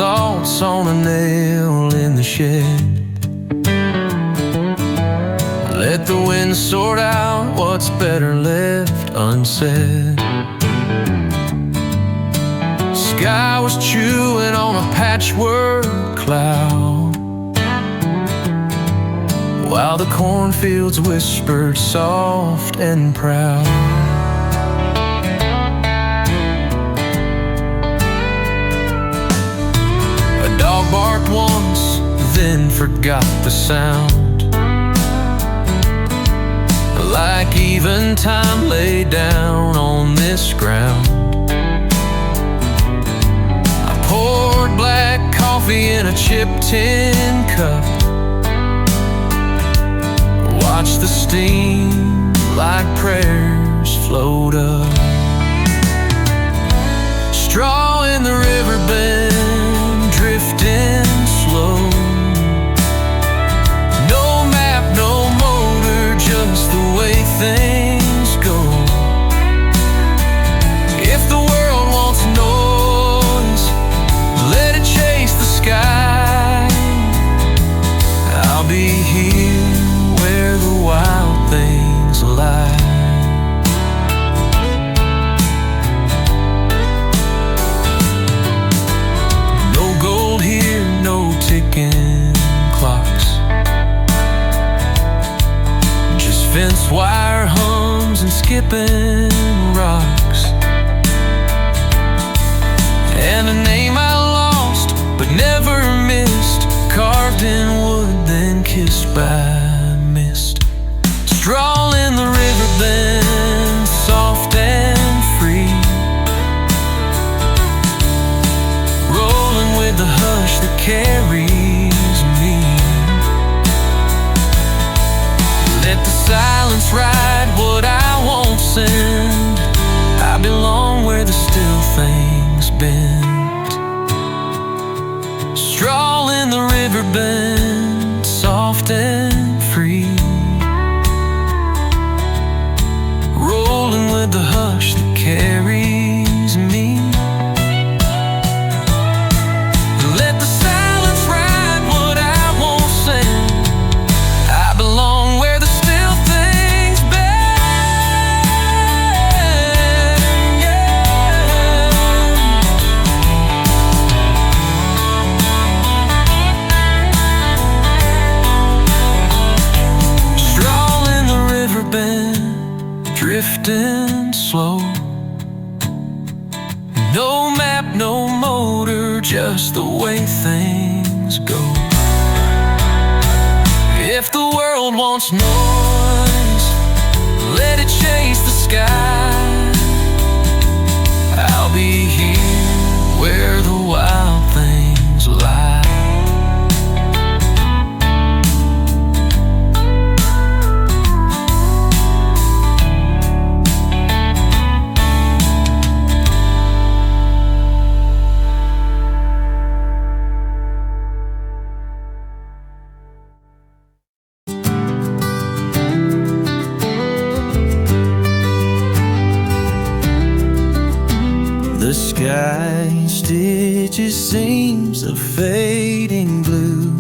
thoughts on a nail in the shed. Let the wind sort out what's better left unsaid. Sky was chewing on a patchwork cloud, while the cornfields whispered soft and proud. A dog barked once, then forgot the sound. Like eventide lay down on this ground. I poured black coffee in a chipped tin cup, watched the steam like prayers float up. Straw in the river bend, drifting slow. No map, no motor, just the way things go. If the world wants noise, let it chase the sky. I'll be here where the wild things lie. No gold here, no ticking clocks, just fence wire hums and skipping rocks. And a name I lost but never missed, carved in wood then kissed by mist. Straw in the river bend, soft and free, rolling with the hush that carries me. Let the silence ride what I won't send. I belong where the still things bend. Straw in the river bend, soft and free, rolling with the hush that carries me. Let the silence ride what I won't send. I belong where the still things bend, yeah. Straw in the river bend, drifting slow. No map, no motor, just the way things go. If the world wants noise, let it chase the sky. I'll be here where the wild things lie. The sky stitches seams of fading blue,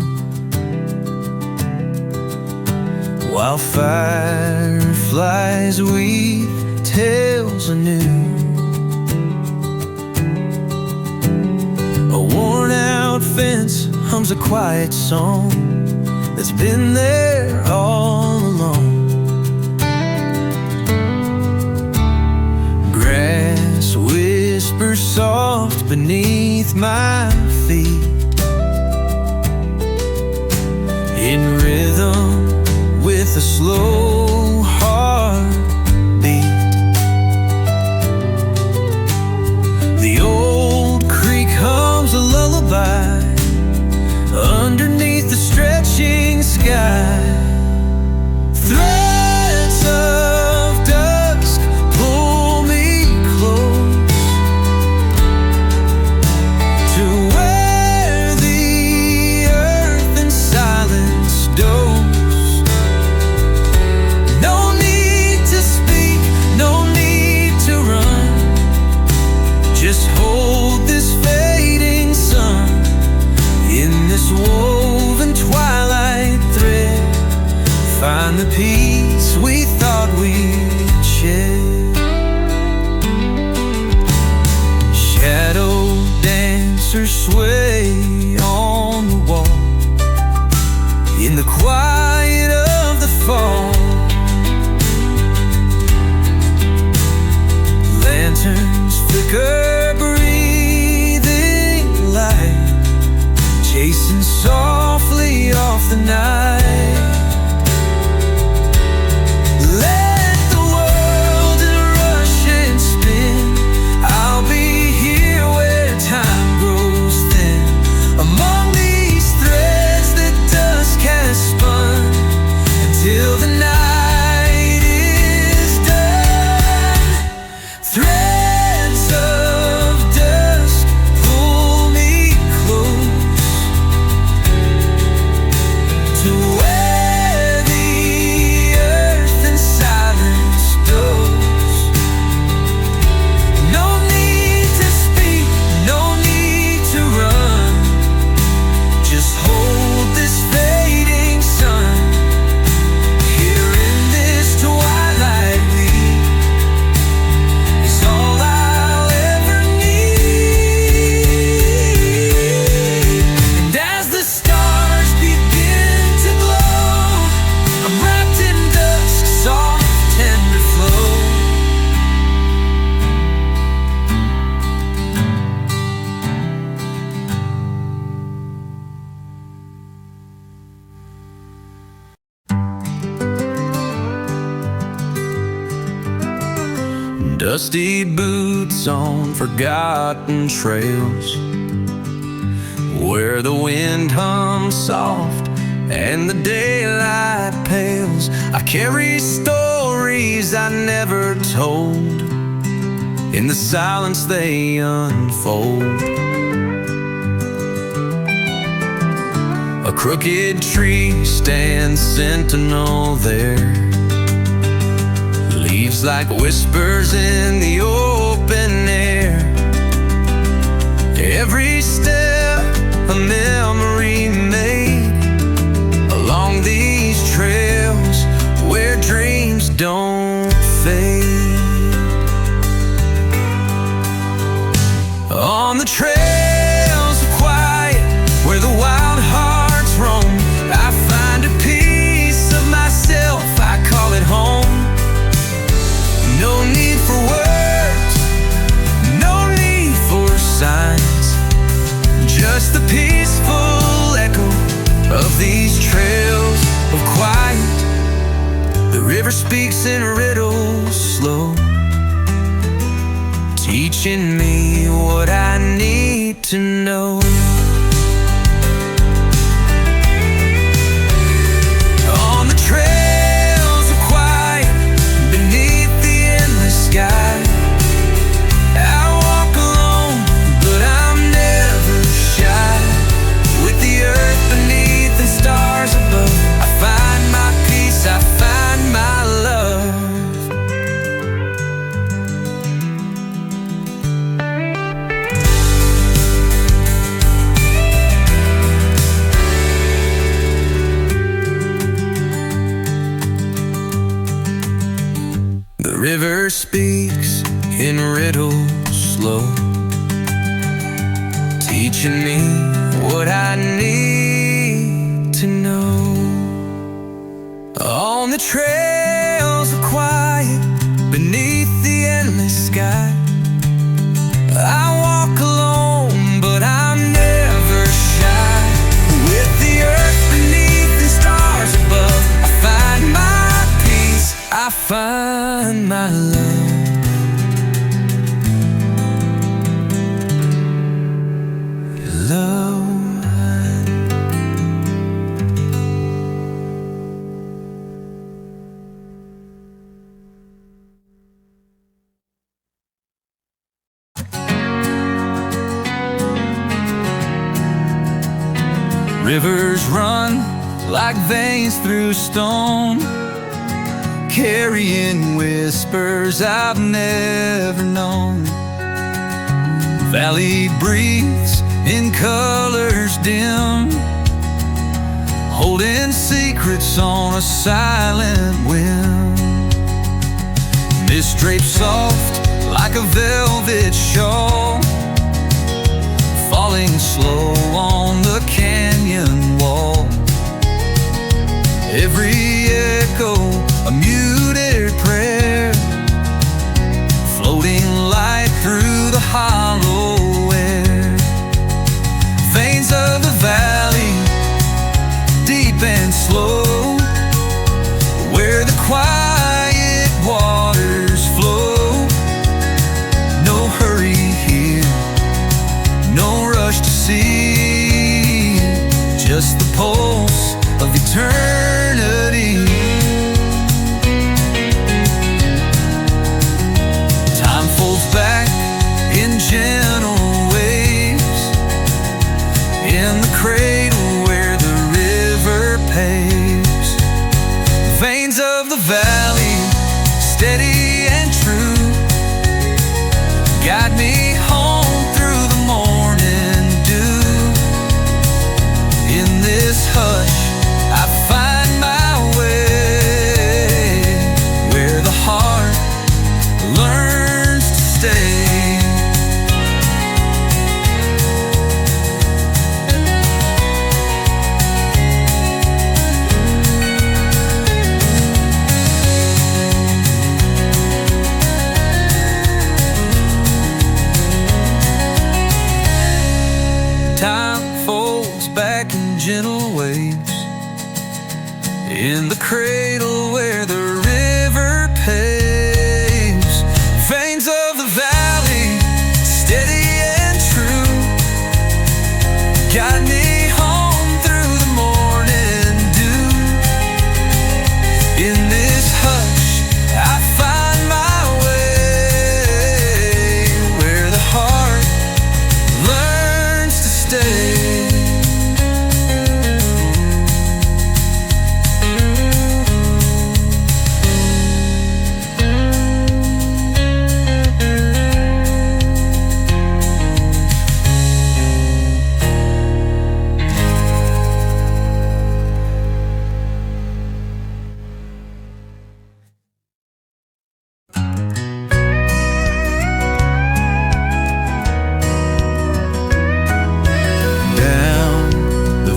while fireflies weave tales anew. A worn-out fence hums a quiet song that's been there all along. Grass whispers soft beneath my feet, in rhythm with a slow heartbeat. The old creek hums a lullaby underneath the stretching sky. Threads of dusk pull me close to where the earth in silence does. No gray on the wall. In the quiet of the fall, lanterns flicker, breathing light, chasing softly off the night. Let the world rush and spin. I'll be here where time grows thin, among these threads that dusk has spun, until the night is done. Threads of dusk pull me close to where the earth in silence goes. No need to speak, no need to run, just hold this fading sun. Here in this twilight lead is all I'll ever need. And as the stars begin to glow, I'm wrapped in dusk, soft, tender flow. Dusty boots on forgotten trails, where the wind hums soft and the daylight pales. I carry stories I never told, in the silence they unfold. A crooked tree stands sentinel there, leaves like whispers in the open air. Every step a memory made, along these trails where dreams don't fade. On the trails of quiet, where the wild hearts roam, I find a piece of myself, I call it home. No need for words, no need for signs, just the peaceful echo of these trails of quiet. The river speaks in riddles slow, teaching me what I need to know. On the trails of quiet, beneath the endless sky, I walk alone, but I'm never shy. With the earth beneath and stars above, I find my peace, I find my love. The river speaks in riddles slow, teaching me what I need to know. On the trails of quiet, beneath the endless sky, I walk alone, but I'm never shy. With the earth beneath and stars above, I find my peace, I find my love. Rivers run like veins through stone, carrying whispers I've never known. Valley breathes in colors dim, holding secrets on a silent wind. Mist draped soft like a velvet shawl, falling slow on the canyon wall. Every echo a muted prayer, floating light through the hollow air. Veins of the valley, deep and slow, where the quiet waters flow. No hurry here, no rush to see, just the pulse of eternity. Time folds back in gentle waves, in the cradle where the river paves. Veins of the valley, steady and true, guide me home through the morning dew. In this hush I find my way, where the heart learns to stay. Time folds back in gentle waves, in the cradle where the river paves. Veins of the valley, steady and true, guide me home through the morning dew. In this hush I find my way, where the heart learns to stay.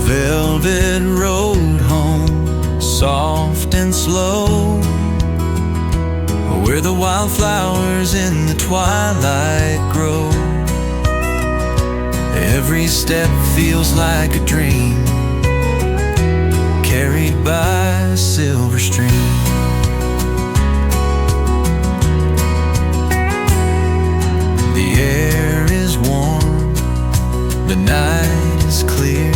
Velvet road home, soft and slow, where the wildflowers in the twilight grow. Every step feels like a dream, carried by a silver stream. The air is warm, the night is clear.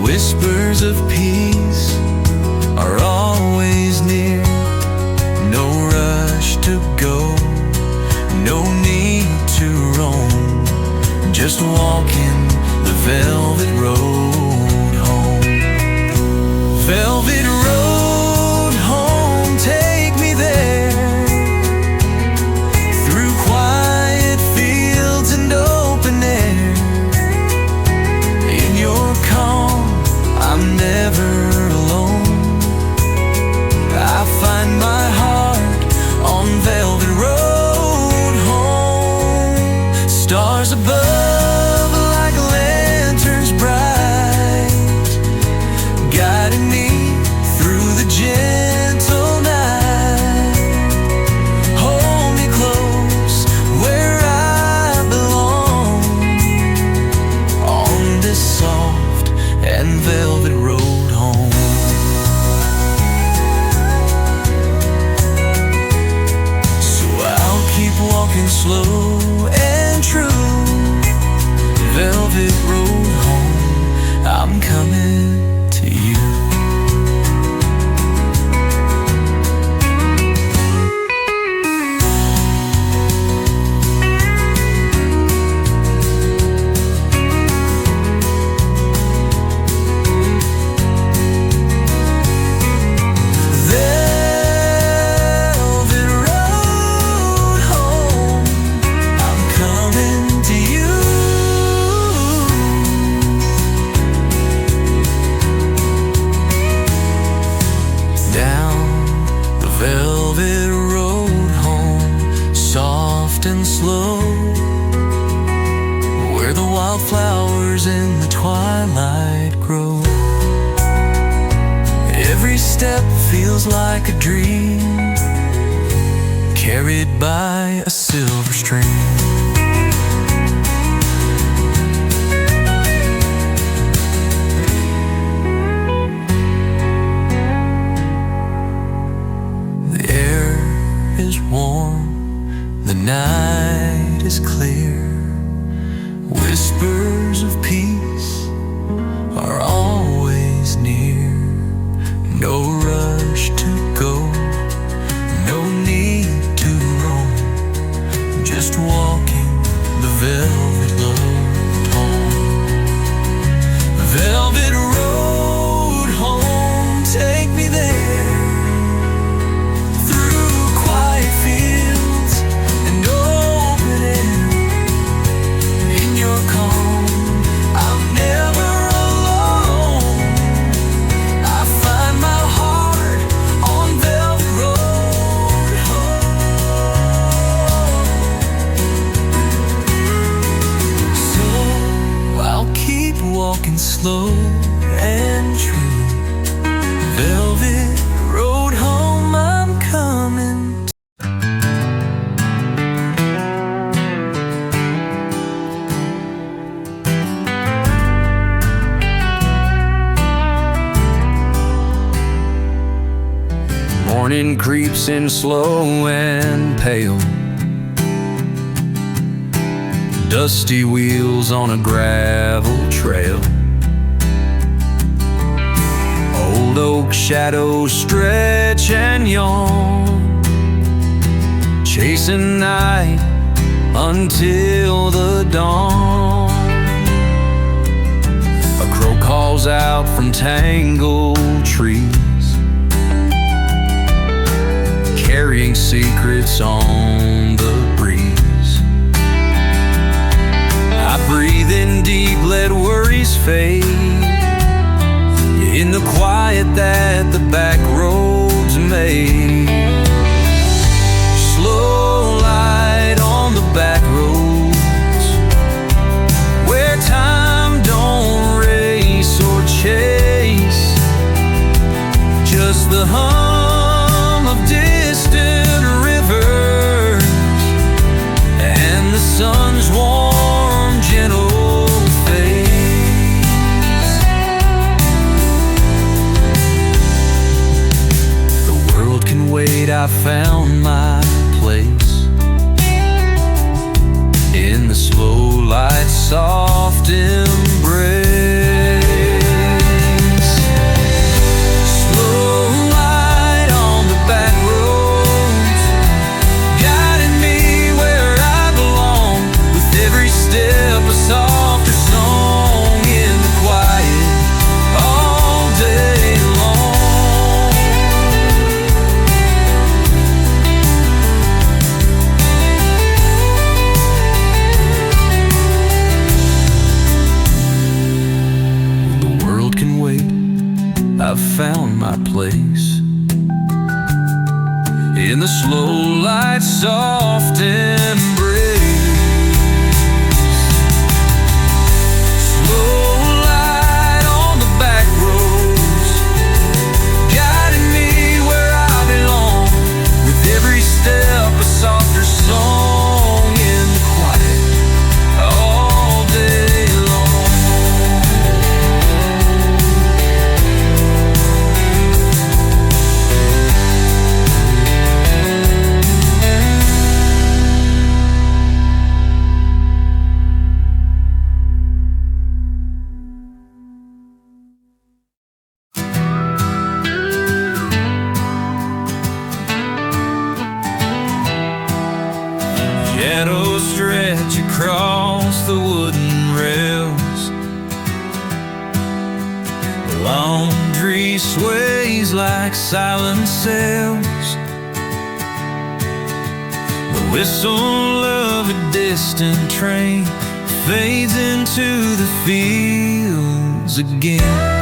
Whispers of peace are always near. No rush to go, no need to roam, just walking the velvet road home. Velvet road home, take me there, through quiet fields and open air. In your calm I'm never alone, I find my heart on velvet road home. Stars above like feels like a dream, carried by a silver string. The air is warm, the night is clear. Whispers of peace are always near. No rush to go, no need to roam, just walking the velvet road home. Velvet road home, take me there, through quiet fields and open air. In your calm, I'm never alone. I find my heart on Velvet Road home. So I'll keep walking slow and true. Velvet Road home, I'm coming. Morning creeps in slow and pale, dusty wheels on a gravel trail. Old oak shadows stretch and yawn, chasing night until the dawn. A crow calls out from tangled trees, carrying secrets on the breeze. I breathe in deep, let worries fade, in the quiet that the back roads made. Slow light on the back roads, where time don't race or chase, just the hum of distant rivers and the sun's warm, gentle face. The world can wait, I found my place in the slow light, soft embrace. I've found my place in the slow light, soft embrace. Slow light on the back roads, guiding me where I belong, with every step a softer song in the quiet all day long. Shadows stretch across the wooden rails, the laundry sways like silent sails. The whistle of a distant train fades into the fields again.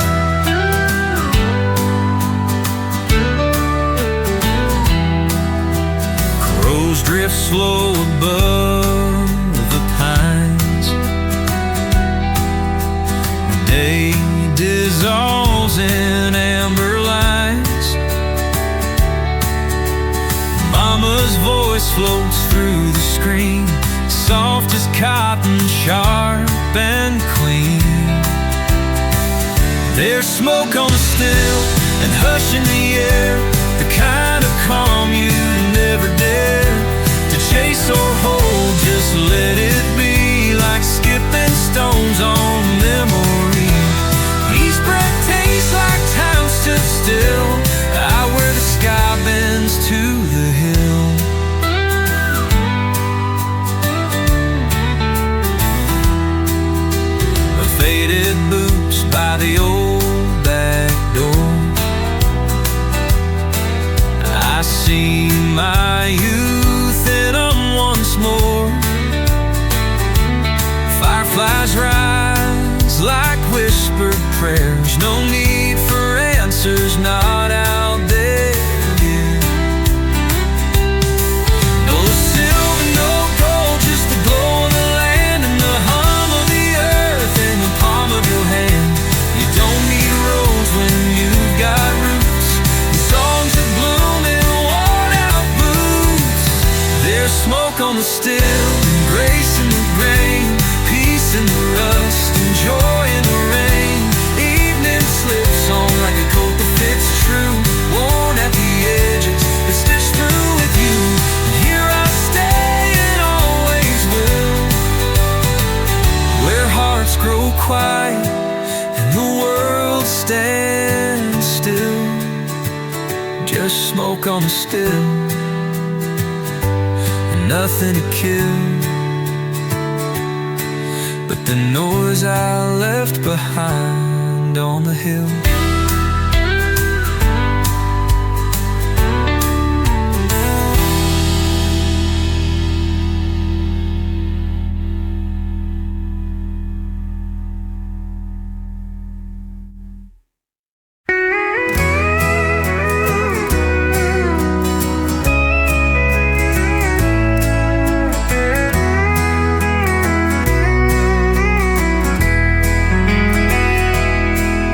Crows drift slow above the pines. Day dissolves in amber lights, voice floats through the screen, soft as cotton, sharp and clean. There's smoke on the still and hush in the air, the kind of calm you never dare to chase or hold. Just let it be, like skipping stones on memory. Each breath tastes like time stood still, out where the sky bends to the hill. The faded boots by the old back door, I see my youth in them once more. Fireflies rise like whispered prayers, no need for answers, not out there yet. No silver, no gold, just the glow of the land and the hum of the earth in the palm of your hand. You don't need roads when you've got roots, and songs that bloom in worn out boots. There's smoke on the still, and grace in the grain, peace in the rust, and joy in the rain. Evening slips on like a coat that fits true, worn at the edges, but stitched through with you. And here I stay and always will, where hearts grow quiet and the world stands still. Just smoke on the still and nothing to kill but the noise I left behind on the hill.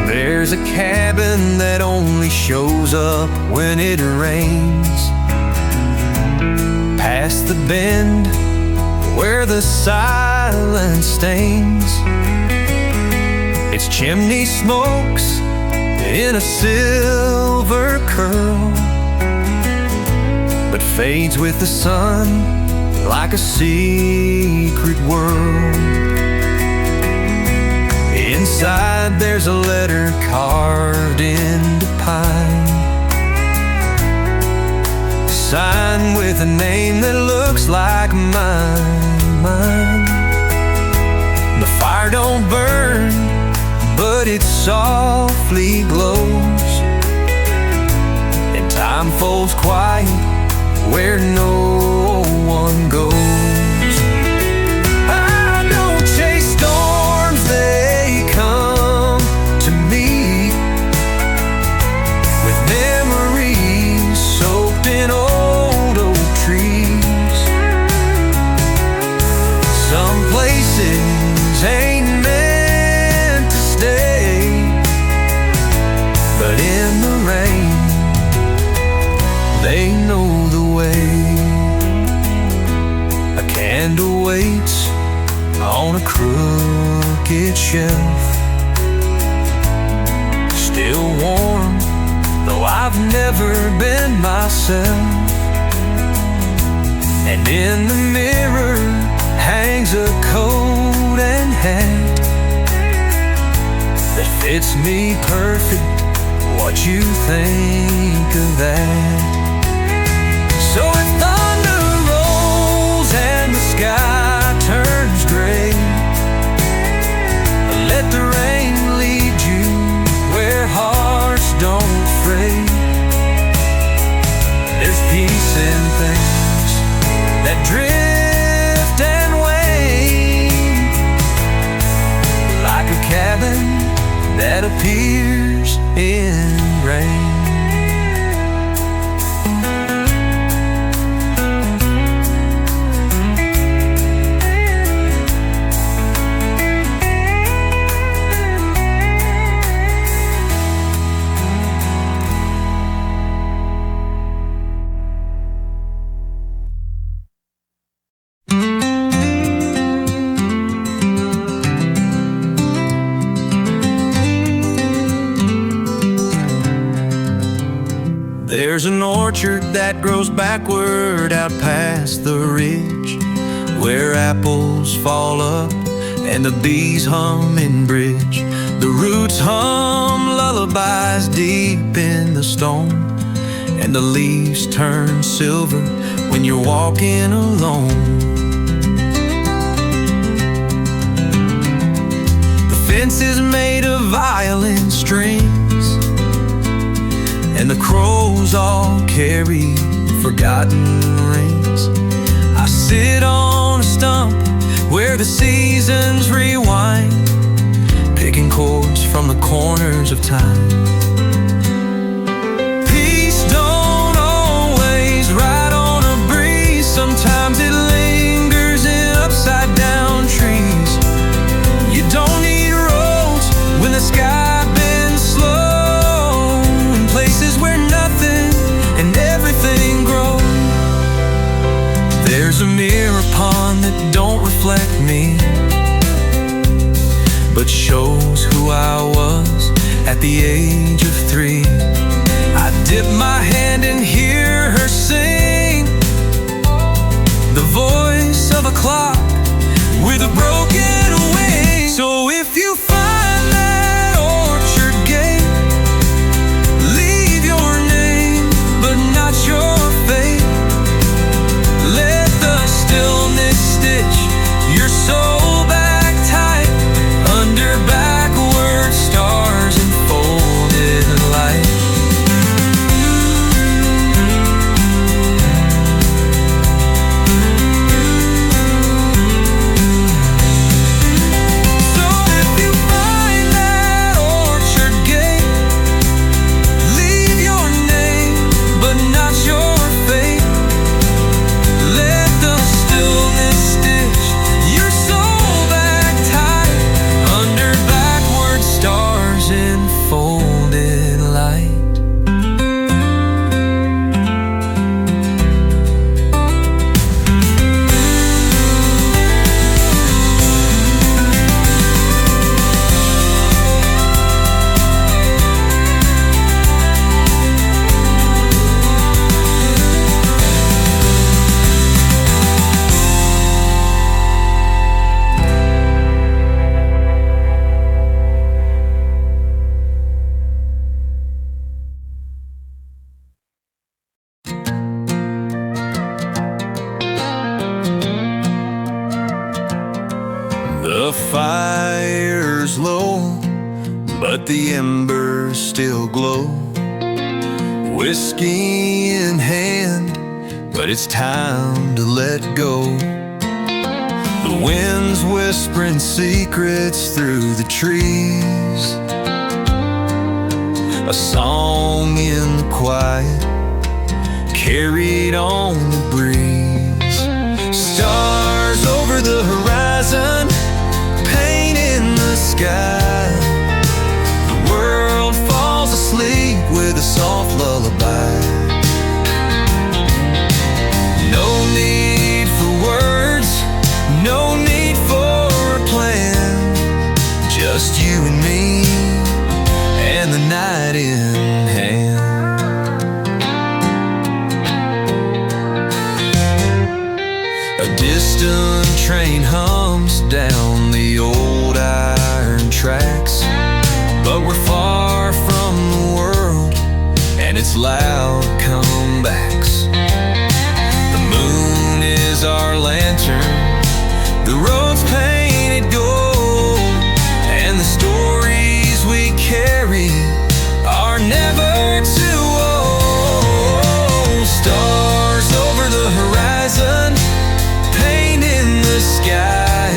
There's a cabin that only shows up when it rains, past the bend where the silence stains. Its chimney smokes in a silver curl, but fades with the sun like a secret world. Inside there's a letter carved into pine, signed with a name that looks like mine. The fire don't burn, but it softly glows, and time falls quiet where no one goes. I don't chase storms, they come to me with memories soaked in old oak trees. Some places ain't meant to stay, but in the rain they know the way. A candle waits on a crooked shelf, still warm, though I've never been myself. And in the mirror hangs a coat and hat that fits me perfect. What you think of that? So if thunder rolls and the sky turns gray, let the rain lead you where hearts don't fray. There's peace in things that drift and wane, like a cabin that appears in rain. There's an orchard that grows backward out past the ridge, where apples fall up and the bees hum in bridge. The roots hum lullabies deep in the stone, and the leaves turn silver when you're walking alone. The fence is made of violin strings, and the crows all carry forgotten rings. I sit on a stump where the seasons rewind, picking chords from the corners of time. Peace don't always ride on a breeze. Sometimes it lingers in upside down trees. You don't need roads when the sky bends slow, in places where nothing and everything grows. There's a mirror pond that don't reflect me, but shows who I was at the age of 3. I dip my hand and hear her sing, the voice of a clock with a broken wing. So if you find that orchard gate, leave your name but not your fate. Let the stillness stitch your soul back tight under backward stars and folded light. So if you find that orchard gate, leave your name but not your fate. Let the stillness stitch your soul back tight under backward stars in folded light. The fire's low, but the embers still glow. Whiskey in hand, but it's time to let go. The wind's whispering secrets through the trees, a song in the quiet, carried on the breeze. Stars over the horizon, paint in the sky. The world falls asleep with a soft lullaby. No need for words, no need for a plan, just you and me and the night in hand. A distant train hums down the old iron tracks, but we're far from the world and its loud comebacks. The moon is our lantern, the road's painted gold, and the stories we carry are never too old. Stars over the horizon, paint in the sky.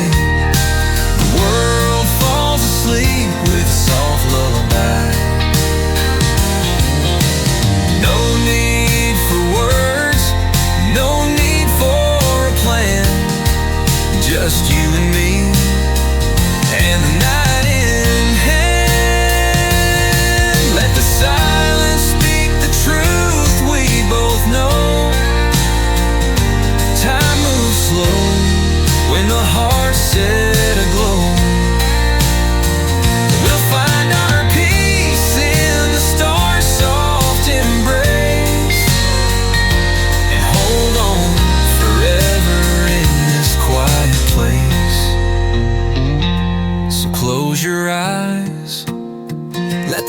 The world falls asleep with a soft lullaby. No need for words, no need for a plan, just you and me and the night in hand. Let the silence speak the truth we both know. Time moves slow when the heart's set aglow. We'll find our peace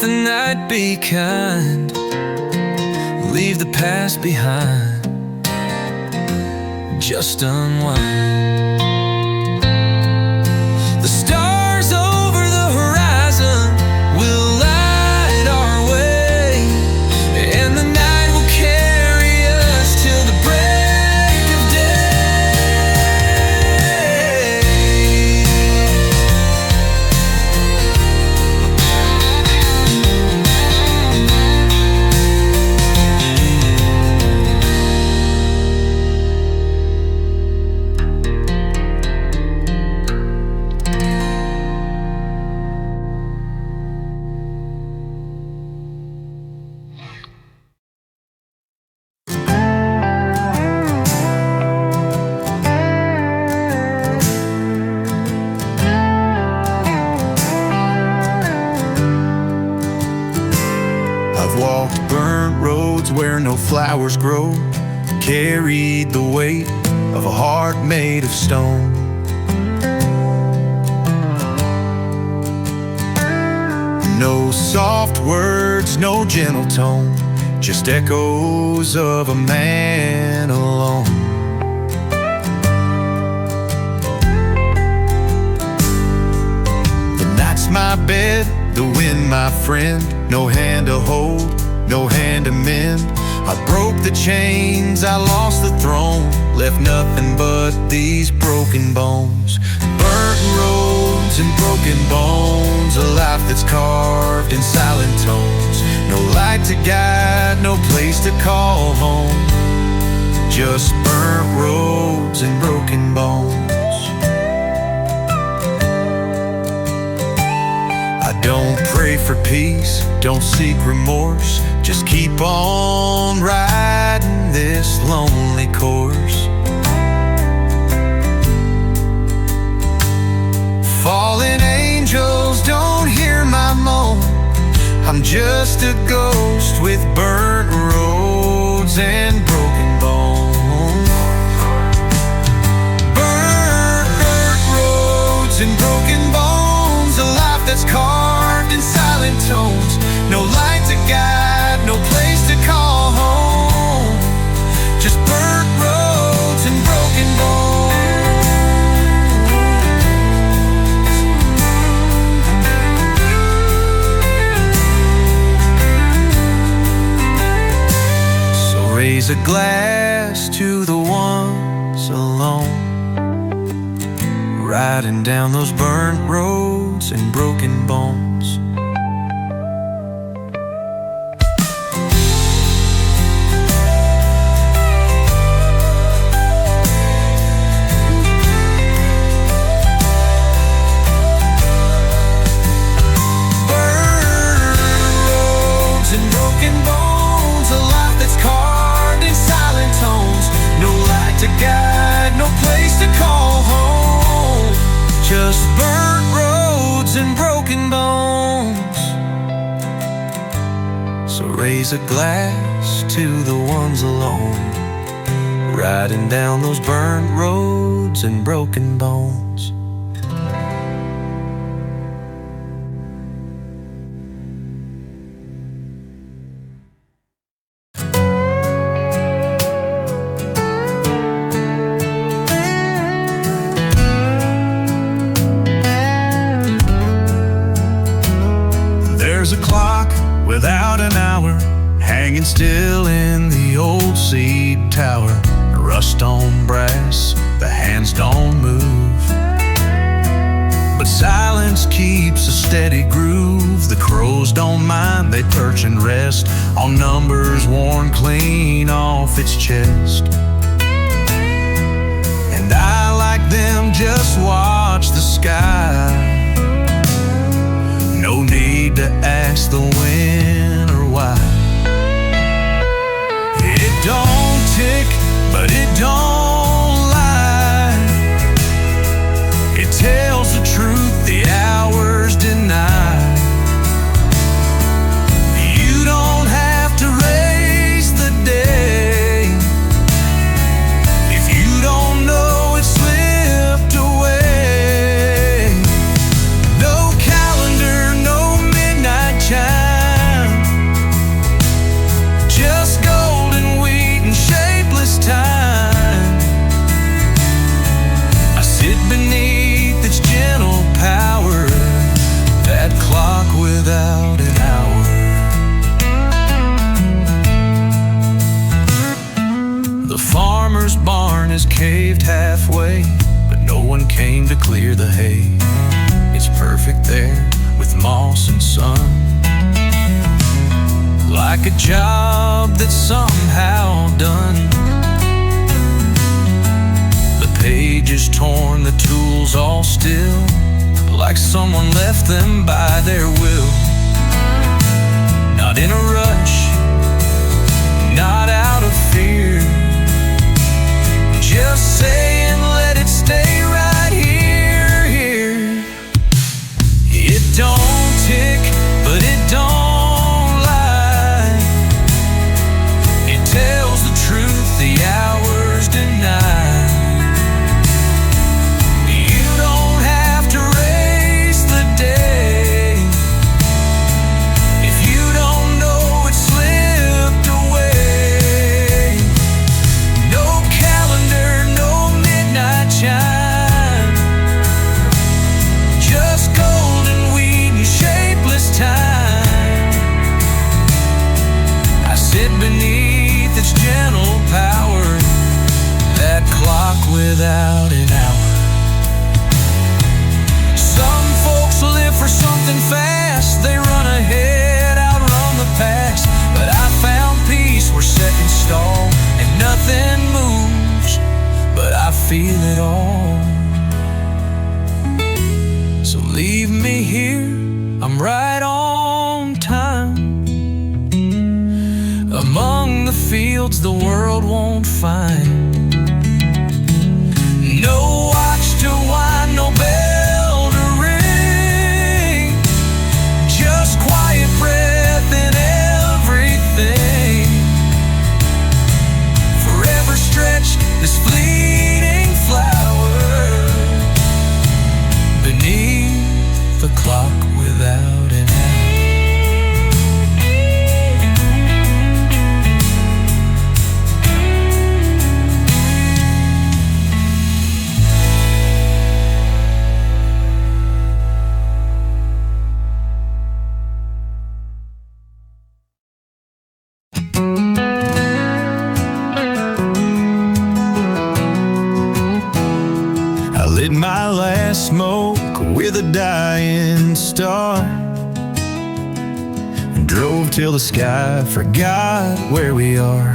the night, be kind. Leave the past behind. Just unwind. The stars over the horizon will light our way, and the night will carry us till the break of day. I've walked burnt roads where no flowers grow, carried the weight of a heart made of stone. No soft words, no gentle tone, just echoes of a man alone. The night's my bed, the wind my friend, no hand to hold, no hand to mend. I broke the chains, I lost the throne, left nothing but these broken bones. Burnt roads and broken bones, a life that's carved in silent tones. No light to guide, no place to call home, just burnt roads and broken bones. I don't pray for peace, don't seek remorse, just keep on riding this lonely course. Fallen angels, don't hear my moan, I'm just a ghost with burnt roads and broken bones. Burnt roads and broken bones, a life that's carved in silent tones. No light to guide, no place to call home, just burnt roads and broken bones. So raise a glass to the ones alone, riding down those burnt roads and broken bones. Just burnt roads and broken bones. So raise a glass to the ones alone, riding down those burnt roads and broken bones. There's a clock without an hour, hanging still in the old seed tower. Rust on brass, the hands don't move, but silence keeps a steady groove. The crows don't mind, they perch and rest on numbers worn clean off its chest. And I, like them, just watch the sky. No need to ask the when or why. It don't tick, but it don't lie. It tells the truth, the hours deny. You don't have to race the day if you don't know it slipped away. No calendar, no midnight chime, like a job that's somehow done. The page is torn, the tools all still, like someone left them by their will. Not in a rush, not out of fear, just saying let it stay right here, here. It don't tick, but it don't lie. It tells the truth, the hours deny. You don't have to race the day if you don't know it slipped away. No calendar, no midnight chime, just golden weed and shapeless time. I sit beneath its gentle power, that clock without an hour. Some folks live for something fast, they run ahead, outrun the past. But I found peace, we're set in stall, and nothing moves, but I feel it all. So leave me here, I'm right on time, among the fields the world won't find. No watch to wind, no bell to ring, just quiet breath in everything. Forever stretch this fleeting flower beneath the clock without an hour. I lit my last smoke with a dying star and drove till the sky forgot where we are.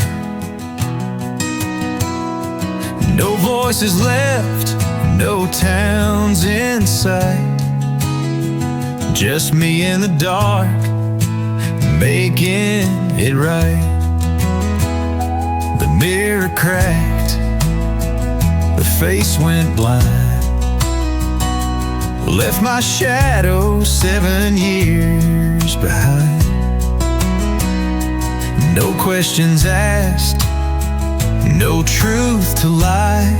No voices left, no towns in sight, just me in the dark, making it right. The mirror cracked, the face went blind, left my shadow 7 years behind. No questions asked, no truth to lie,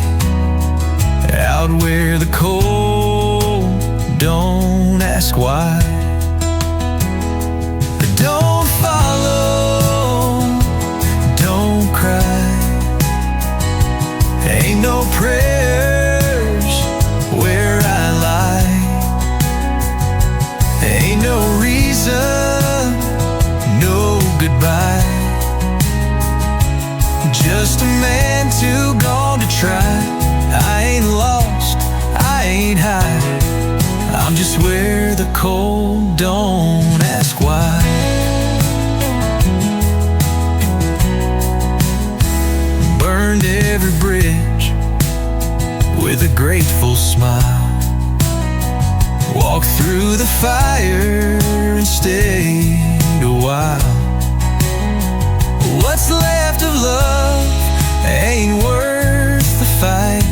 out where the cold don't ask why. Don't follow, don't cry, ain't no prayers where I lie, ain't no reason, no goodbye, just a man too gone to try. I ain't lost, I ain't hiding, I'm just where the cold don't ask why. Burned every bridge with a grateful smile, walked through the fire and stayed a while. What's left of love ain't worth the fight,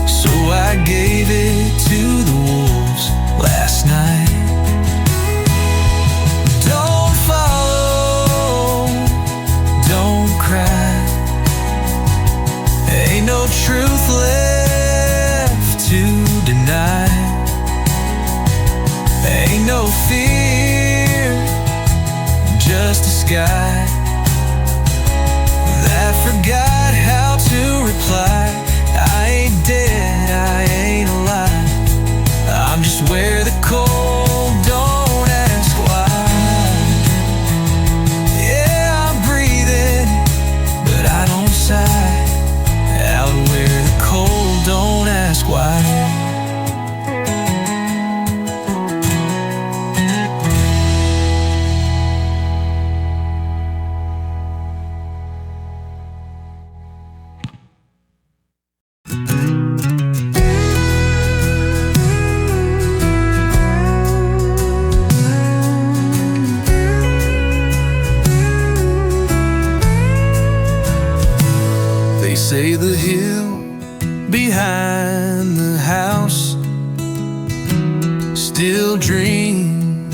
so I gave it to the wolves last night. Don't follow, don't cry, ain't no truth left to deny, ain't no fear, just a sky that forgot how to reply. I ain't dead, I ain't alive, I'm just where the cold don't ask why. Yeah, I'm breathing, but I don't sigh, out where the cold don't ask why.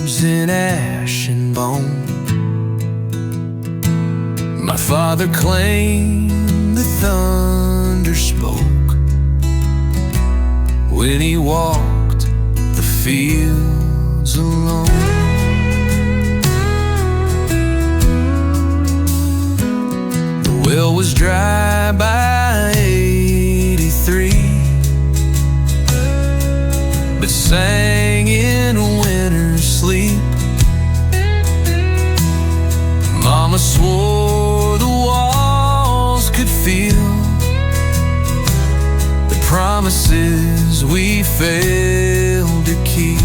bones in ash and bone. My father claimed the thunder spoke when he walked the fields alone. The well was dry by 83, but sang in winter's sleep. Mama swore the walls could feel the promises we failed to keep.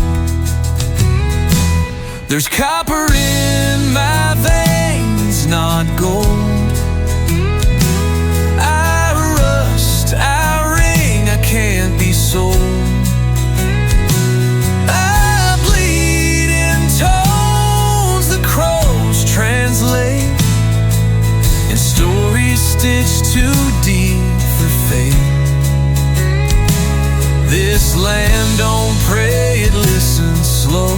There's copper in my veins, not gold. I rust, I ring, I can't be sold. I bleed in tones the crows translate, and stories stitched too deep for fate. This land don't pray, it listens slow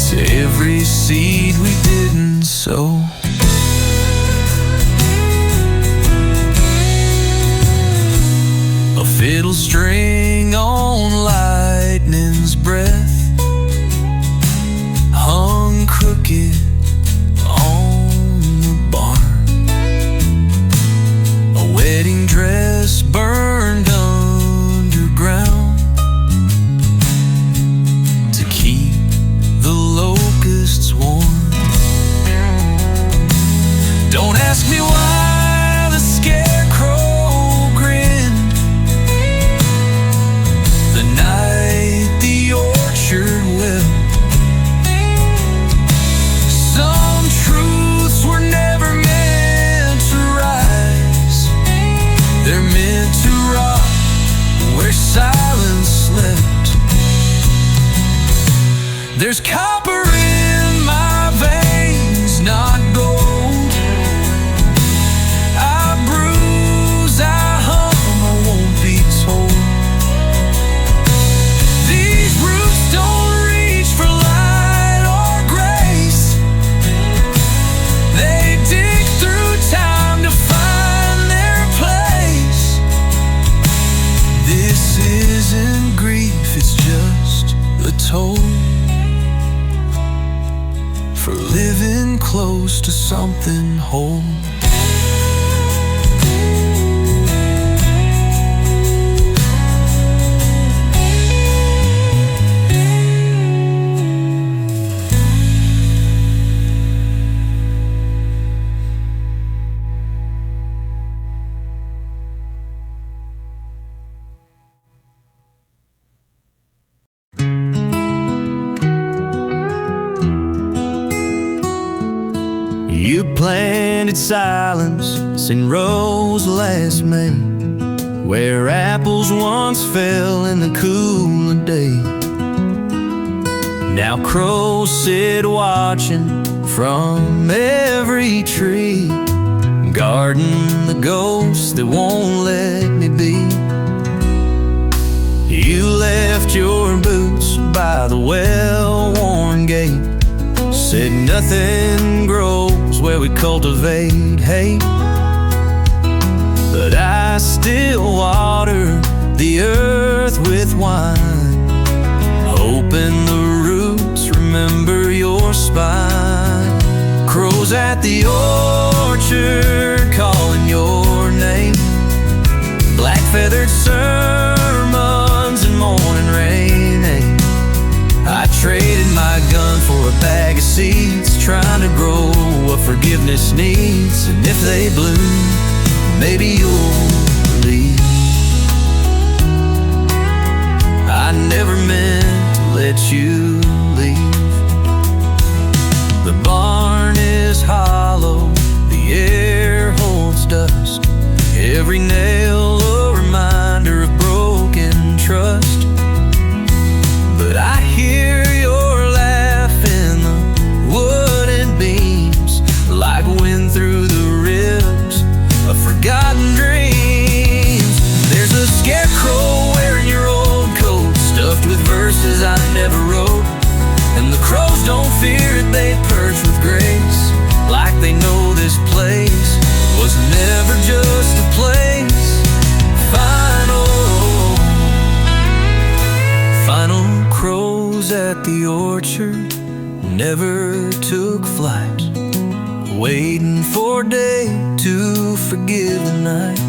to every seed we didn't sow. A fiddle string on lightning's breath hung crooked on the barn. A wedding dress burned underground to keep the locusts warm. Don't ask me why the scarecrow grinned the night the orchard wept. Some truths were never meant to rise, they're meant to rot where silence slept. There's copper in my veins, not gold. I bruise, I hum, I won't be told. These roots don't reach for light or grace, they dig through time to find their place. This isn't grief, it's just a toll for living close to something whole. You planted silence in rows last May, where apples once fell in the cool of day. Now crows sit watching from every tree, guarding the ghosts that won't let me be. You left your boots by the well-worn gate, said nothing grows where we cultivate hate. But I still water the earth with wine, hoping the roots remember your spine. Crows at the orchard calling your name, black-feathered sermons and morning rain. I traded my gun for a bag of seeds, trying to grow what forgiveness needs. And if they bloom, maybe you'll believe. I never meant to let you leave. The barn is hollow, the air holds dust, every nail a reminder of broken trust. But I hear your laugh in the wooden beams, like wind through the ribs, a forgotten dream. verses I never wrote. And the crows don't fear it, they perch with grace, like they know this place was never just a place. Final crows at the orchard never took flight, waiting for day to forgive the night.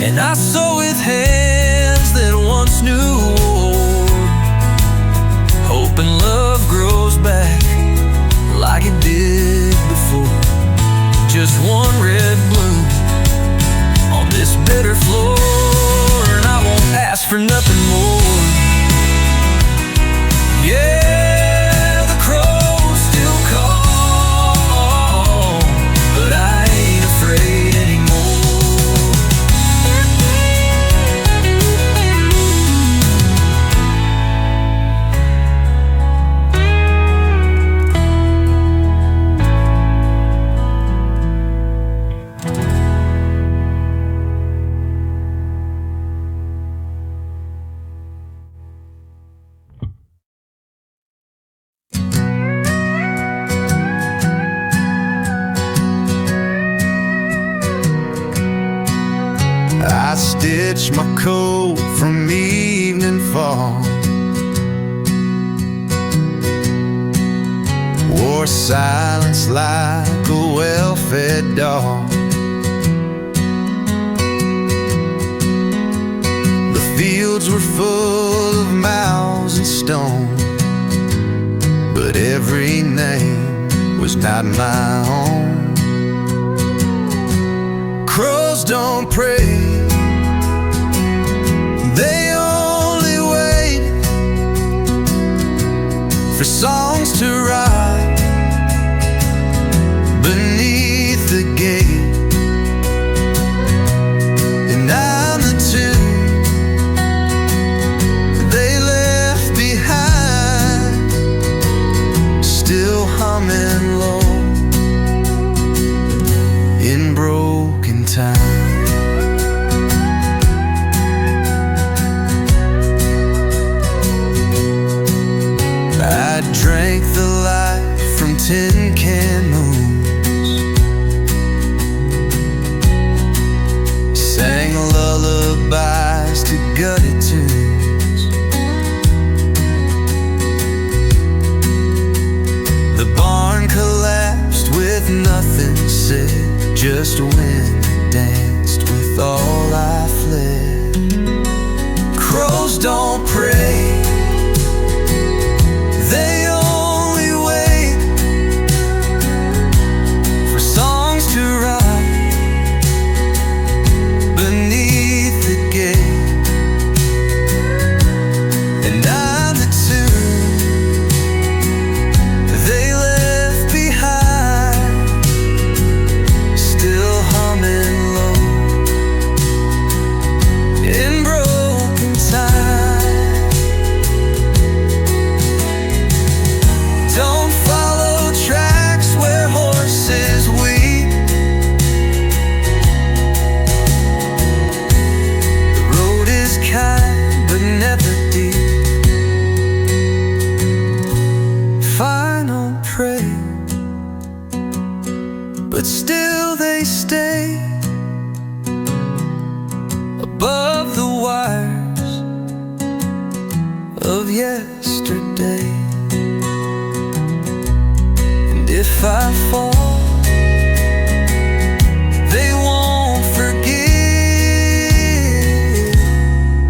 And I saw with hands that once knew war, hope and love grows back like it did before. Just one red bloom on this bitter floor, and I won't ask for nothing more. Yeah, the crows still call, but I ain't afraid anymore. I stitched my coat from evening fall, wore silence like a well-fed dog. The fields were full of mouths and stone, but every name was not my own. Crows don't pray, they only wait for songs to write beneath the gate. And I'm the tune they left behind, still humming low in broken time. I drank the light from tin can moons, sang lullabies to gutted tunes. The barn collapsed with nothing said, just wind danced with all I fled. Crows don't pray, they only wait for songs to write beneath the gate. And I'm the tune they left behind, still humming low in broken time. Don't follow tracks where horses weep. The road is kind but never deep. Final prey, but still they stay above the wires of yesterday. And if I fall, they won't forgive,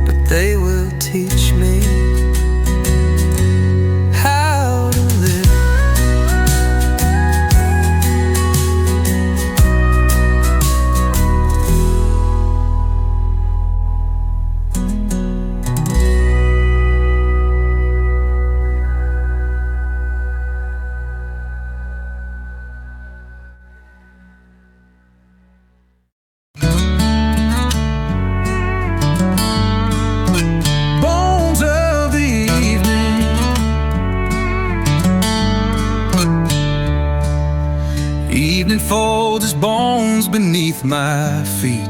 but they will teach me how to live. Bones of the evening, evening folds his bones beneath my feet.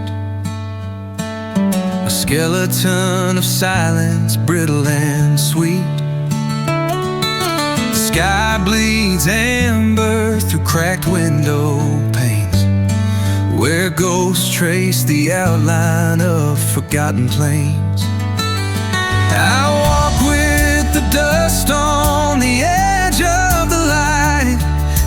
A skeleton of silence, brittle and sweet. sky bleeds amber through cracked window panes, where ghosts trace the outline of forgotten plains. I walk with the dust on the edge of the light,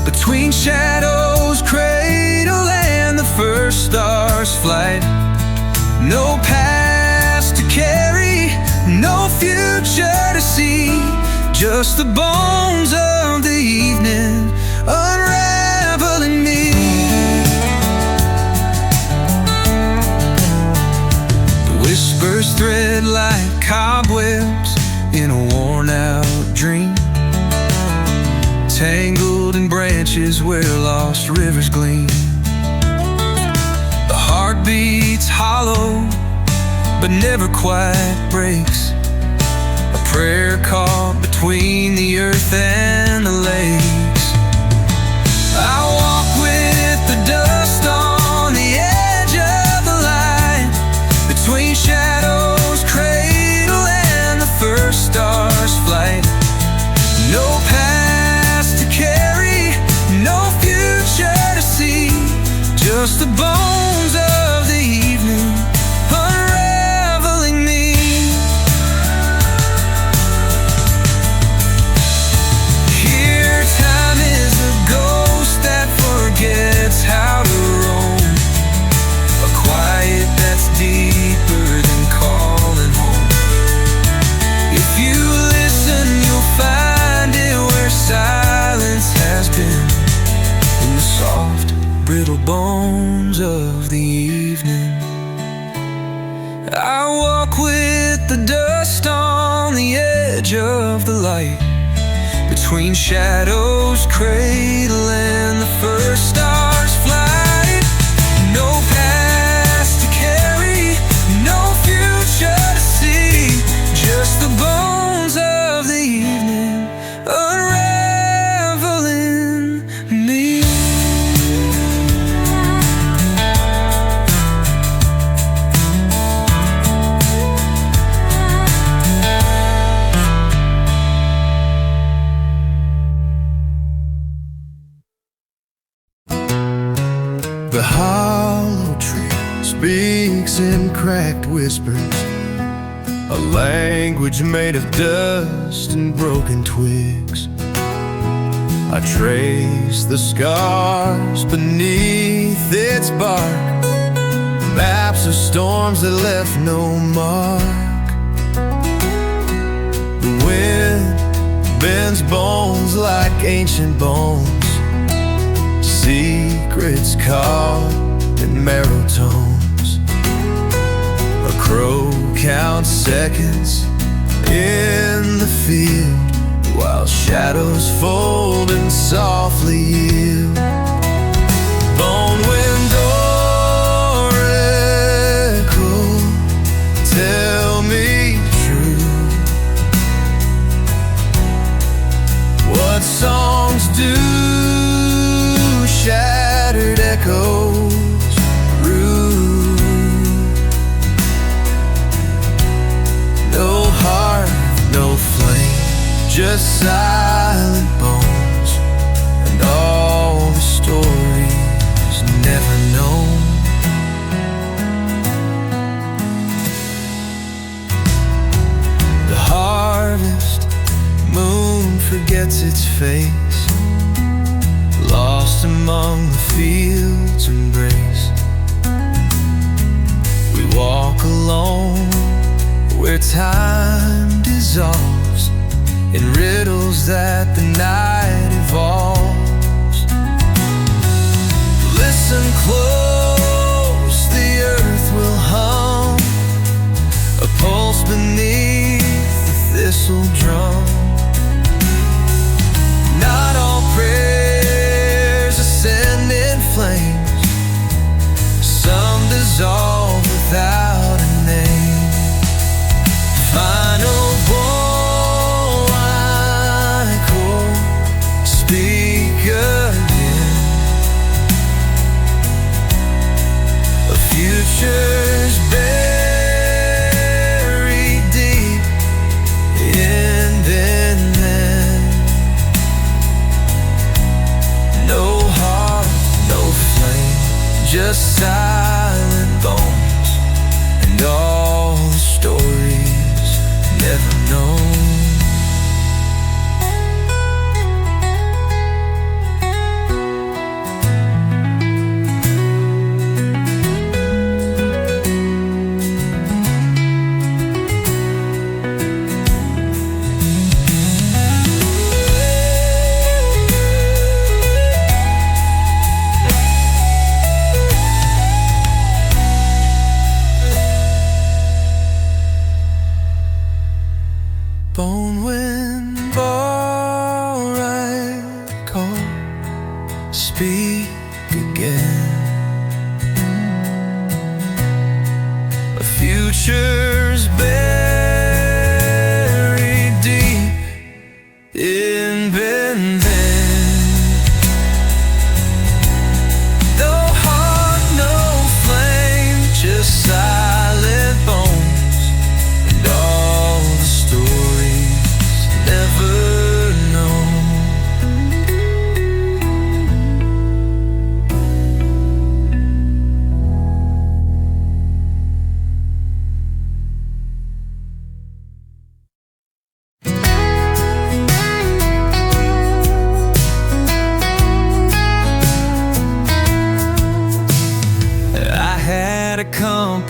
between shadows, cradle, and the first star's flight. No past to carry, no future to see, just the bones of the evening unraveling me. The whispers thread like cobwebs in a worn-out dream, tangled in branches where lost rivers gleam. The heart beats hollow, but never quite breaks, a prayer caught between the earth and the lakes. I walk with the dust on the edge of the light, between shadows, cradle, and the first star's flight. No past to carry, no future to see, just the bones of the evening unraveling me. Here time is a ghost that forgets how to roam, a quiet that's deeper than calling home. If you listen, you'll find it where silence has been, in the soft, brittle bones of the evening. I walk with the dust on the edge of the light, between shadows, cradle, and the first star's flight. No past to carry, no future to see, just the bones of the evening unraveling me. The hollow tree speaks in cracked whispers, a language made of dust and broken twigs. I trace the scars beneath its bark, maps of storms that left no mark. The wind bends bones like ancient bones, secrets caught in marrow tones. A crow counts seconds in the field, while shadows fold and softly yield. Bone wind oracle, tell me true, what songs do shattered echoes rue? No heart, no flame, just silent bones, and all the stories never known. The harvest moon forgets its face, lost among the fields' embrace. We walk alone where time dissolves in riddles that the night evolves. Listen close, the earth will hum, a pulse beneath the thistle drum. Not all prayers ascend in flames, some dissolve without a name. Final vocal, speak again. A future's buried deep in them.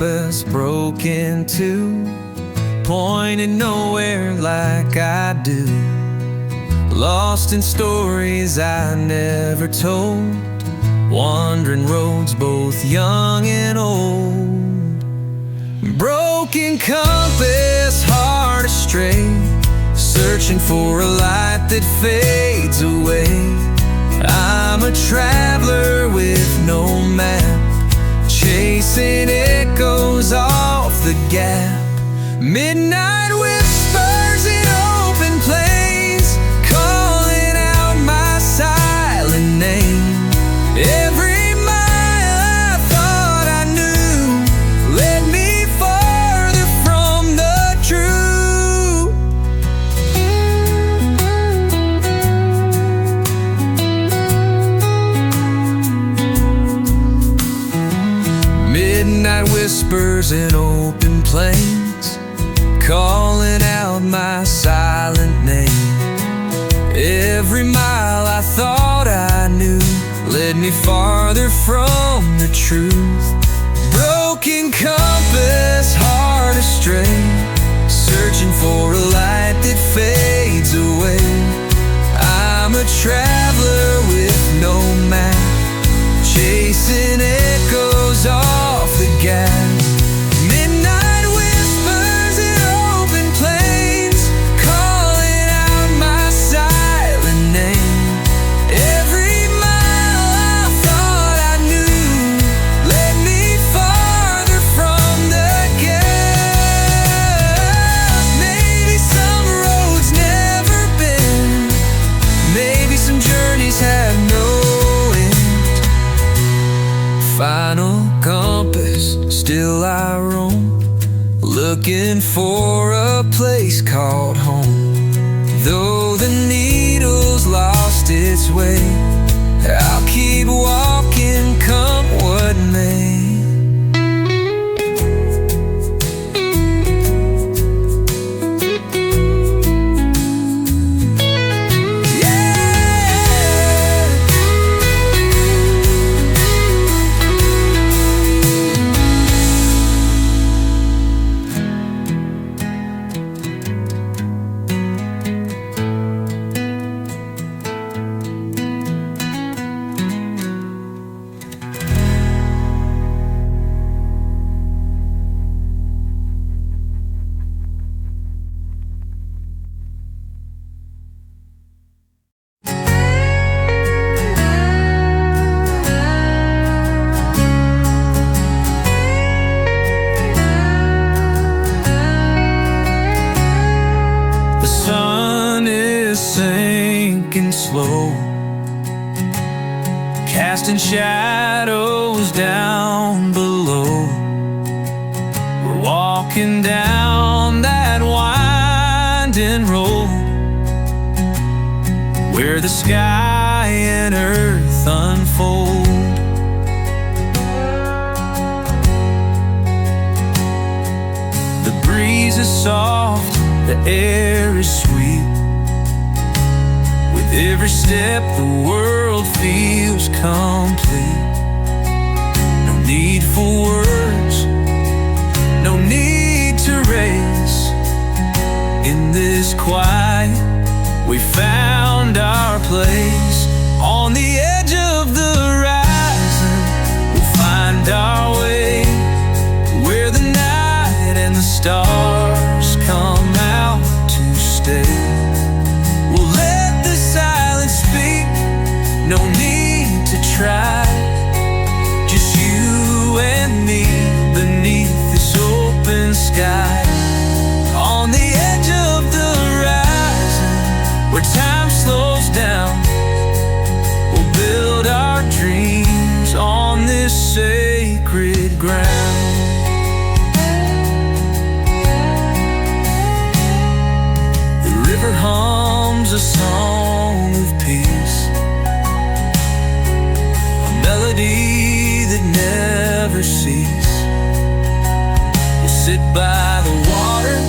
compass broke in two, pointing nowhere like I do. Lost in stories I never told, wandering roads both young and old. Broken compass, heart astray, searching for a light that fades away. I'm a traveler with no map, chasing echoes off the gap. Midnight whispers in open plains, calling out my silent name. Every mile I thought I knew led me farther from the truth. Midnight whispers in open plains, calling out my silent name. Every mile I thought I knew led me farther from the truth. Broken compass, heart astray, searching for a light that fades away. I'm a traveler with no map, chasing echoes off the gap. Midnight whispers in open plains, calling out my silent name. Every mile I thought I knew led me farther from the gap. Maybe some roads never been, maybe some journeys have no end. Final compass, still I roam, looking for a place called home. Though the needle's lost its way, I'll keep walking, come what may. Sinking slow, casting shadows down below. We're walking down that winding road, where the sky and earth unfold. The breeze is soft, the air is sweet. Every step the world feels complete. No need for words, no need to race. In this quiet, we found our place. On the edge of the horizon, we'll find our way, where the night and the stars come out to stay. No need to try, just you and me beneath this open sky. On the edge of the horizon, where time slows down, we'll build our dreams on this sacred ground. The river hums a song of peace, melody that never ceases. We'll sit by the water,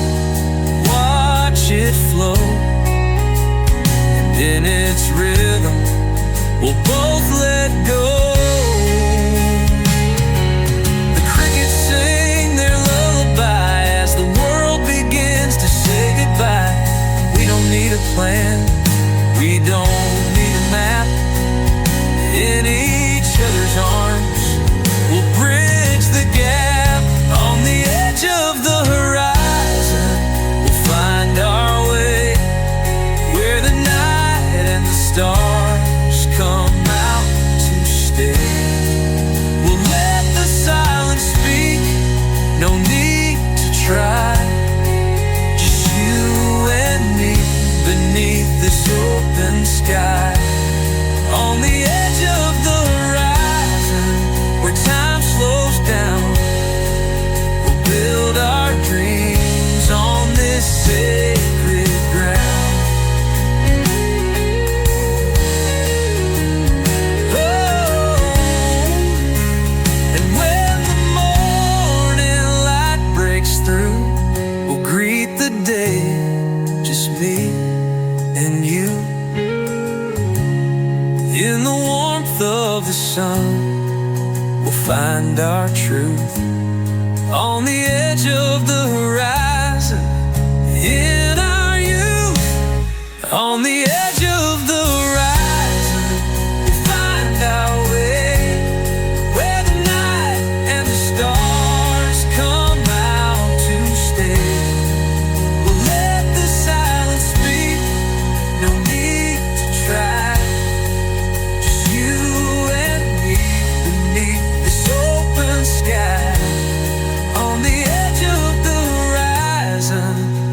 watch it flow, and in its rhythm, we'll both let go. The crickets sing plan. We don't need a map. In each other's arms, we'll bridge the gap. On the edge of the horizon, we'll find our way, where the night and the stars come out to stay. We'll let the silence speak, no need to try. Just you and me beneath this open sky. On the edge of the horizon, where time slows down, we'll build our dreams on this sacred ground. Oh, and when the morning light breaks through, we'll greet the day, just me and you. In the warmth of the sun, we'll find our truth. On the edge of the horizon, in our youth. On the edge of the horizon, we'll find our way, where the night and the stars come out to stay. We'll let the silence speak, no need to try.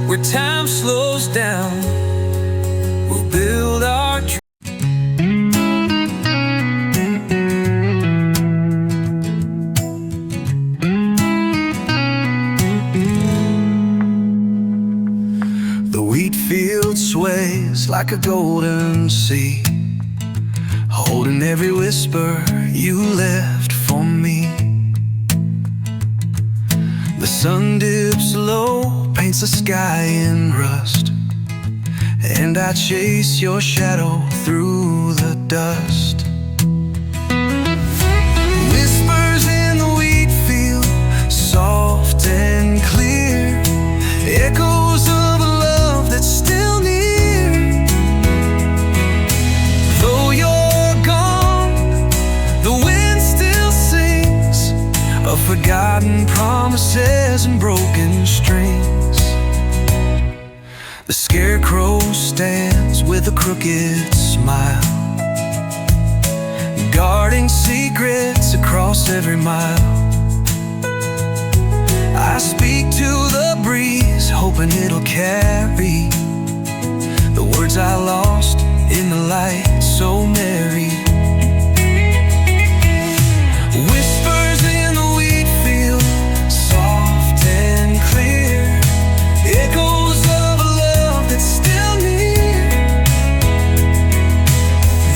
Where time slows down, we'll build our The wheat field sways like a golden sea, holding every whisper you left for me. The sun dips low, paints the sky in rust, and I chase your shadow through the dust. Whispers in the wheat field, soft and clear, echoes of a love that's still near. Though you're gone, the wind still sings of forgotten promises and broken strings. The scarecrow stands with a crooked smile, guarding secrets across every mile. I speak to the breeze, hoping it'll carry the words I lost in the light so merry. Whispers in the wheat field, soft and clear, echoes of a love that's still near.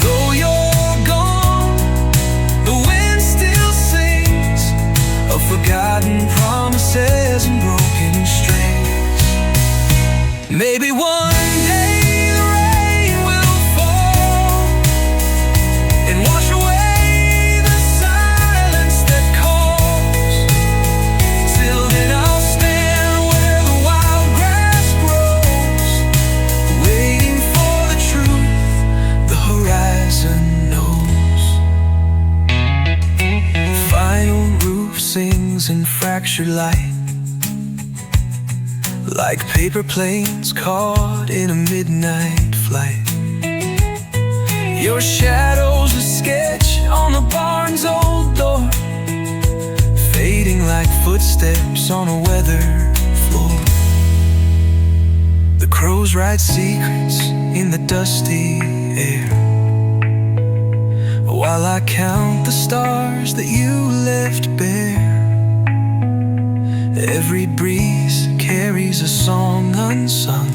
Though you're gone, the wind still sings of forgotten promises and broken strings. Maybe one day the rain will fall and wash away the silence that calls. Till then I'll stand where the wild grass grows, waiting for the truth the horizon knows. Final roof sings in fractured light, like paper planes caught in a midnight flight. Your shadow's a sketch on the barn's old door, fading like footsteps on a weathered floor. The crows write secrets in the dusty air, while I count the stars that you left bare. Every breeze carries a song unsung,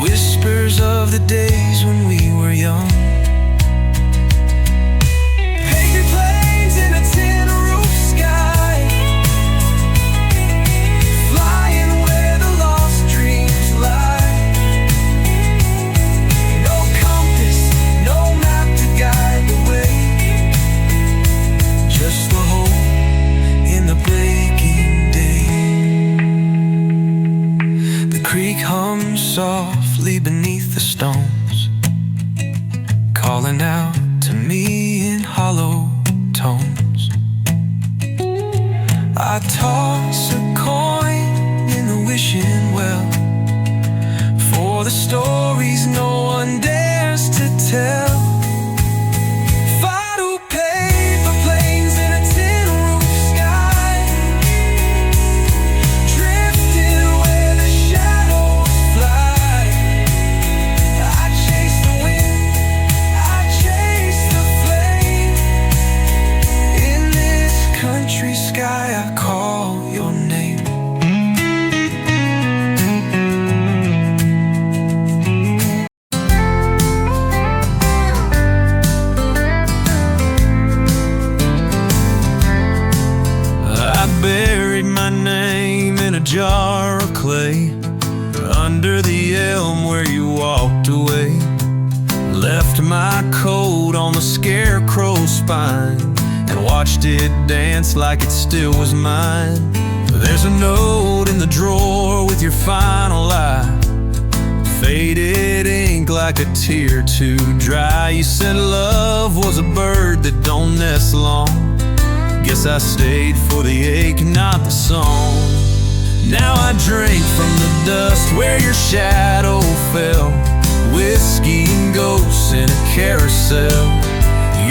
whispers of the days when we were young. Paper planes in a tin roof sky, flying where the lost dreams lie. No compass, no map to guide the way, just the hope in the breaking day. The creek hums hums softly beneath the stones, calling out to me in hollow tones. I toss a coin in the wishing well for the stories no one dares to tell. Final paper planes in a tin roof sky, drifting where the shadows fly. I chase the wind, I chase the flame. In this country sky I call your name. Buried my name in a jar of clay under the elm where you walked away. Left my coat on the scarecrow's spine and watched it dance like it still was mine. There's a note in the drawer with your final lie, faded ink like a tear too dry. You said love was a bird that don't nest long. Guess I stayed for the ache, not the song. Now I drink from the dust where your shadow fell, whiskey and ghosts in a carousel.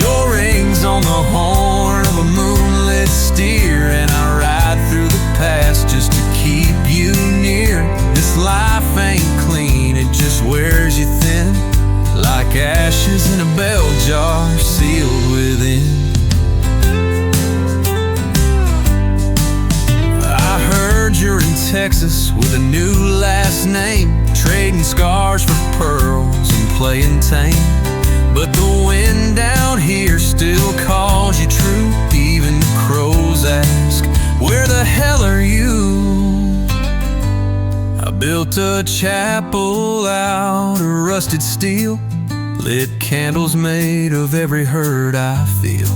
Your ring's on the horn of a moonlit steer, and I ride through the past just to keep you near. This life ain't clean, it just wears you thin, like ashes in a bell jar sealed within. You're in Texas with a new last name, trading scars for pearls and playing tame. But the wind down here still calls you true. Even the crows ask, where the hell are you? I built a chapel out of rusted steel, lit candles made of every hurt I feel.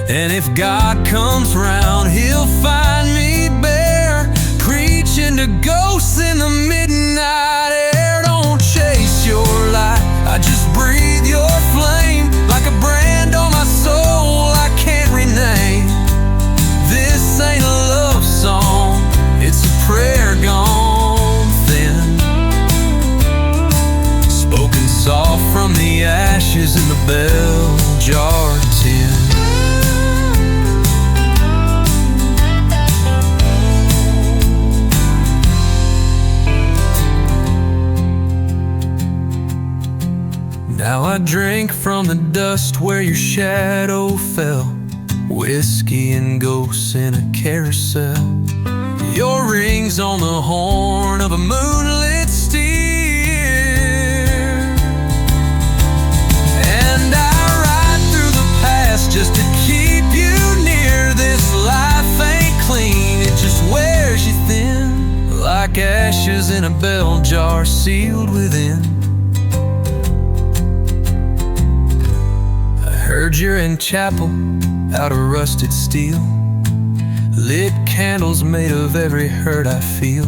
And if God comes round, he'll find me bare, preaching to ghosts in the midnight air. Don't chase your light, I just breathe your flame, like a brand on my soul I can't rename. This ain't a love song, it's a prayer gone thin, spoken soft from the ashes in the bell jar tin. Now I drink from the dust where your shadow fell, whiskey and ghosts in a carousel. Your ring's on the horn of a moonlit steer, and I ride through the past just to keep you near. This life ain't clean, it just wears you thin, like ashes in a bell jar sealed within. Heard you're in chapel out of rusted steel, lit candles made of every hurt I feel.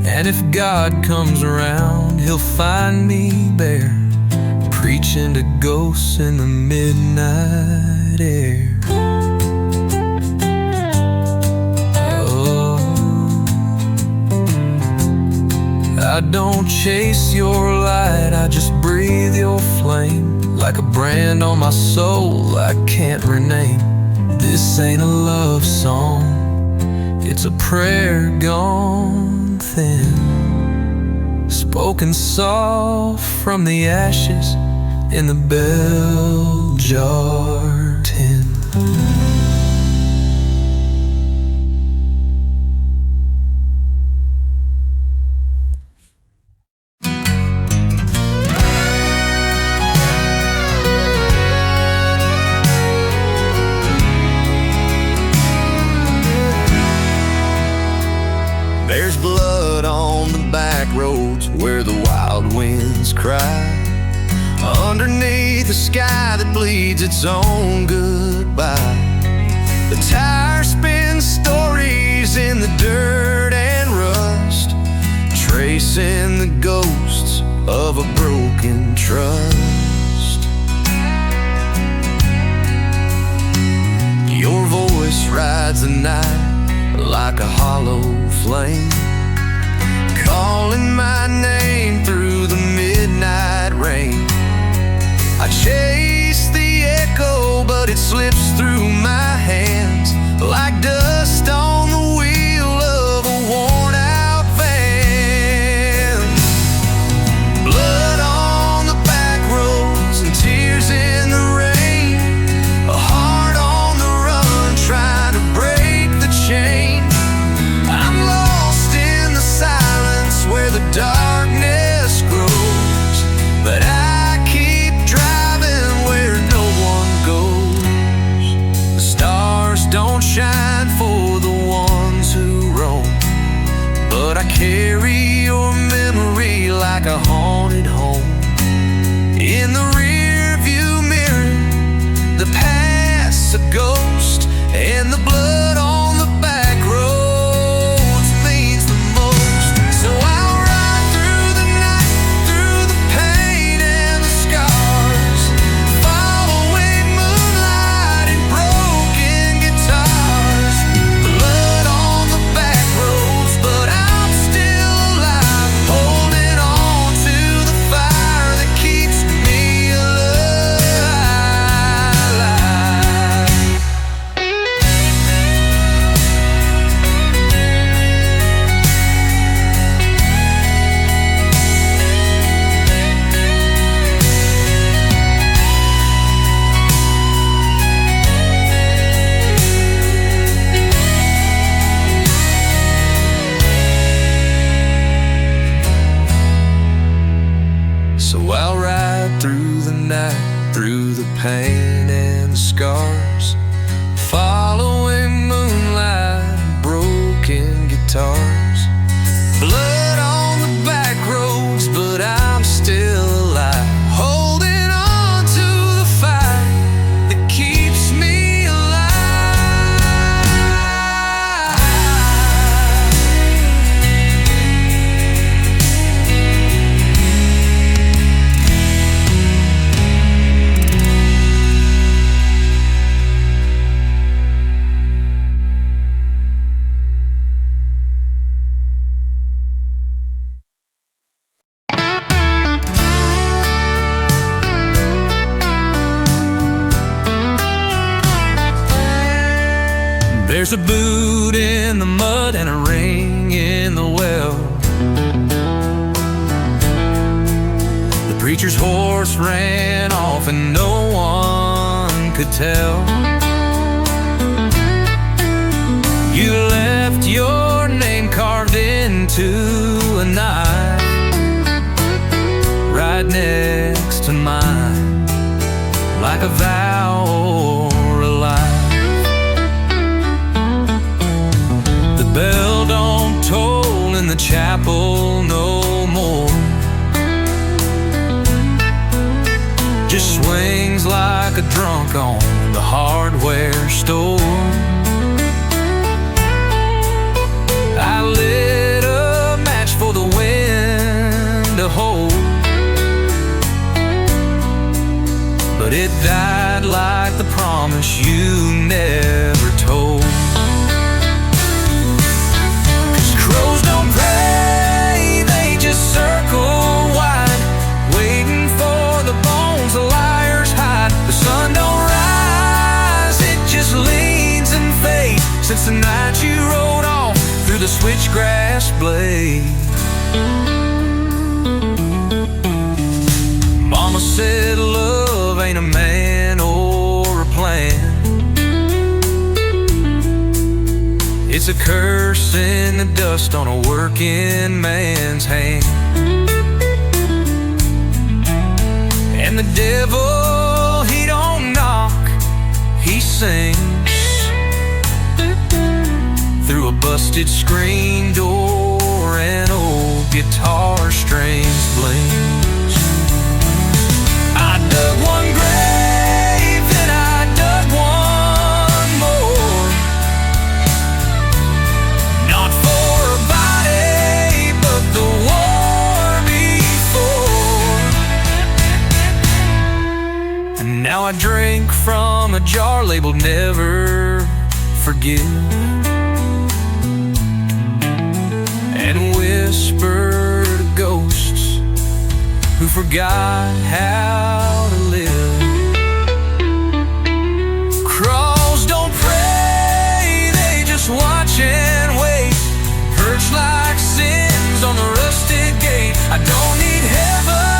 And if God comes around, he'll find me bare, preaching to ghosts in the midnight air. Oh, I don't chase your light, I just breathe your flame, like a brand on my soul I can't rename. This ain't a love song, it's a prayer gone thin, spoken soft from the ashes in the bell jar tin. There's blood on the back roads where the wild winds cry, underneath a sky that bleeds its own goodbye. The tire spins stories in the dirt and rust, tracing the ghosts of a broken trust. Your voice rides the night like a hollow flame, calling my name through the midnight rain. I chase the echo, but it slips through my hands like dust on the wheel of a worn-out van. Blood on the back roads and tears in the rain, a heart on the run trying to break the chain. I'm lost in the silence where the darkness grows, but I keep driving where no one goes. The stars don't shine for the ones who roam, but I carry your memory like a haunted home. In the rear view mirror, the past's a ghost, and the blood on the back roads means the most. So I'll ride through the night, through the pain and the scars, following moonlight and broken guitars. Blood on the back roads, but I'm still alive, holding on to the fire that keeps me alive. So I'll ride through the night, through the pain and the scars, following moonlight, broken guitars. Blood on the back roads, but I'm still alive, holding on to the fire that keeps me alive. There's a boot in the mud and a ring in the well. The preacher's horse ran off and no one could tell. You left your name carved into a knife right next to mine, like a vow or a lie. The bell don't toll in the chapel no more, just swings like a drunk on the hardware store. I lit a match for the wind to hold, but it died like the promise you never told. Crows don't pray, they just circle wide, waiting for the bones the liars hide. The sun don't rise, it just leans and fades since the night you rode off through the switchgrass blade. Mama said love ain't a man or a plan, it's a curse in the dust on a working man's hand. And the devil, he don't knock, he sings through a busted screen door and old guitar strings blings. I dug one grave, then I dug one more, not for a body, but the jar labeled never forgive, and whisper to ghosts who forgot how to live. Crows don't pray, they just watch and wait, perch like sins on the rusted gate. I don't need heaven,